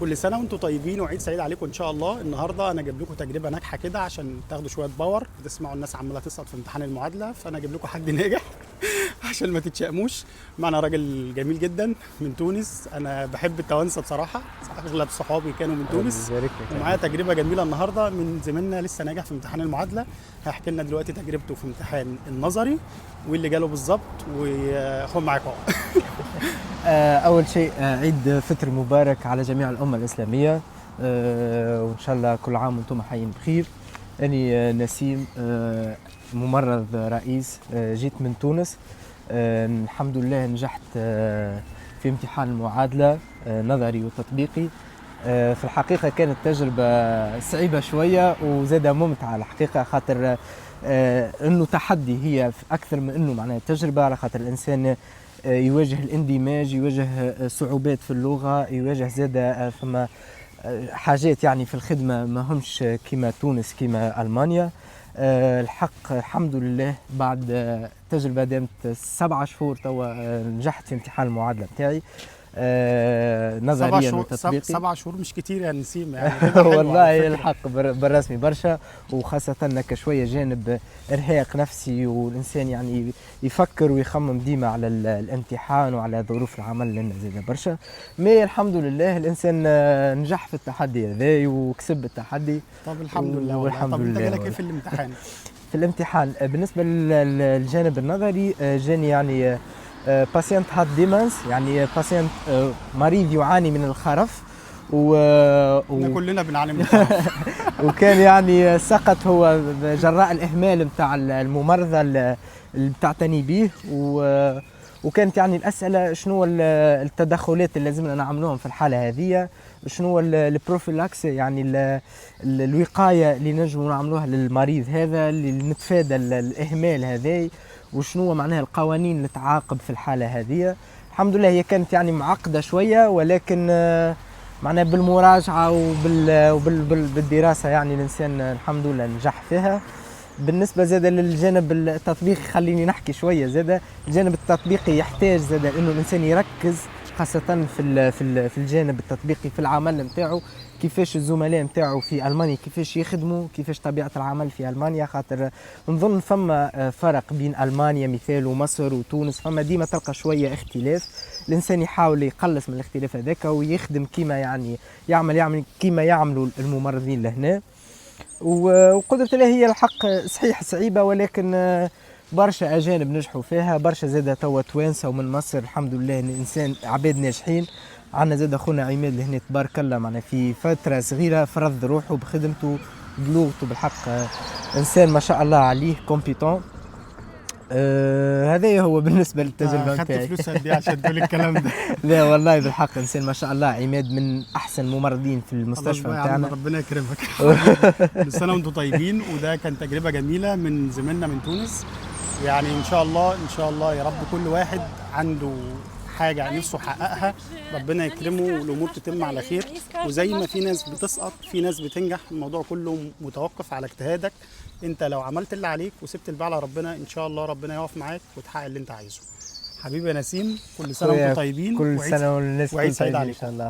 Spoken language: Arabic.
كل سنه وانتم طيبين وعيد سعيد عليكم ان شاء الله. النهارده انا جايب لكم تجربه ناجحه كده عشان تاخدوا شويه باور. بتسمعوا الناس عماله تسقط في امتحان المعادله، فانا جايب لكم حد ناجح عشان ما تتشائموش. معنا راجل جميل جدا من تونس، انا بحب التوانسه بصراحه، اغلب صحابي كانوا من تونس. ومعايا تجربه جميله النهارده من زميلنا لسه ناجح في امتحان المعادله، هيحكي لنا دلوقتي تجربته في امتحان النظري واللي جاله بالظبط، واخوان معاكم أول شيء عيد فطر مبارك على جميع الأمة الإسلامية، وإن شاء الله كل عام وأنتم حيين بخير. أنا نسيم، ممرض رئيس، جيت من تونس. الحمد لله نجحت في امتحان المعادلة نظري وتطبيقي. في الحقيقة كانت تجربة صعيبة شوية وزادة ممتعة الحقيقة، خاطر انه تحدي هي اكثر من انه معناها تجربة، على خاطر الانسان يواجه الاندماج، يواجه صعوبات في اللغة، يواجه زادة فما حاجات يعني في الخدمة ما همش كما تونس كما ألمانيا. الحق الحمد لله بعد تجربة دامت 7 شهور توا نجحت في امتحان المعادلة بتاعي نظريا وتطبيقي. 7 شهور مش كتير يا نسيم يعني والله الحق بالرسمي برشا، وخاصة انك شوية جانب ارهاق نفسي، والانسان يعني يفكر ويخمم ديما على الامتحان وعلى ظروف العمل لنا زاد برشا. مي الحمد لله الانسان نجح في التحدي هذا وكسب التحدي. طب الحمد لله. والحمد طب لله. انت جالك ايه في الامتحان؟ في الامتحان بالنسبة للجانب النظري جاني يعني باسيانت هات ديمانس، يعني باسيانت مريض يعاني من الخرف كلنا بنعاني من الخرف وكان يعني سقط هو جراء الإهمال متاع الممرضة اللي بتعتني به، وكانت يعني الأسئلة شنو التدخلات اللي لازمنا نعملوهم في الحالة هذه، شنو البروفيلاكس يعني الوقاية اللي نجموا نعملوها للمريض هذا اللي نتفادى الإهمال هذا، وشنو معناها القوانين اللي تعاقب في الحالة هذه. الحمد لله هي كانت يعني معقدة شوية، ولكن معناها بالمراجعة وبالدراسة يعني الإنسان الحمد لله نجح فيها. بالنسبة زاد للجانب التطبيقي خليني نحكي شوية زاد. الجانب التطبيقي يحتاج زاد إنه الإنسان يركز، خاصة في الجانب التطبيقي في العمل نتاعو، كيفاش الزملاء نتاعو في ألمانيا كيفاش يخدموا، كيفاش طبيعة العمل في ألمانيا، خاطر نظن فما فرق بين ألمانيا مثال ومصر وتونس، فما ديما تلقى شوية اختلاف. الإنسان يحاول يقلص من الاختلاف هذاك ويخدم كيما يعني يعمل كيما يعملوا الممرضين لهنا. وقدرة الله هي الحق صحيح صعيبة، ولكن برشا أجانب نجحوا فيها، برشا زادة توا توانسة ومن مصر الحمد لله إنسان عباد ناجحين. عندنا زاد أخونا عماد اللي هنا تبارك الله معنا في فترة صغيرة فرض روحه بخدمته بلغته، بالحق إنسان ما شاء الله عليه كومبيتون. هذا هو بالنسبة للتجربة خدت بتاعي. فلوس قد ايه عشان تقول الكلام ده؟ لا والله بالحق إنسان ما شاء الله، عماد من أحسن ممرضين في المستشفى بتاعنا. ربنا يكرمك. كل سنة وانتم طيبين. وده كان تجربة جميلة من زميلنا من تونس. يعني ان شاء الله يا رب كل واحد عنده حاجة نفسه يحققها ربنا يكرمه والأمور تتم على خير. وزي ما في ناس بتسقط في ناس بتنجح، الموضوع كله متوقف على اجتهادك. انت لو عملت اللي عليك وسبت الباقي على ربنا ان شاء الله ربنا يقف معاك وتحقق اللي انت عايزه. حبيبي يا نسيم، كل سنة وانتم طيبين. كل سنة والناس وعيد سعيد طيبين عليكم إن شاء الله.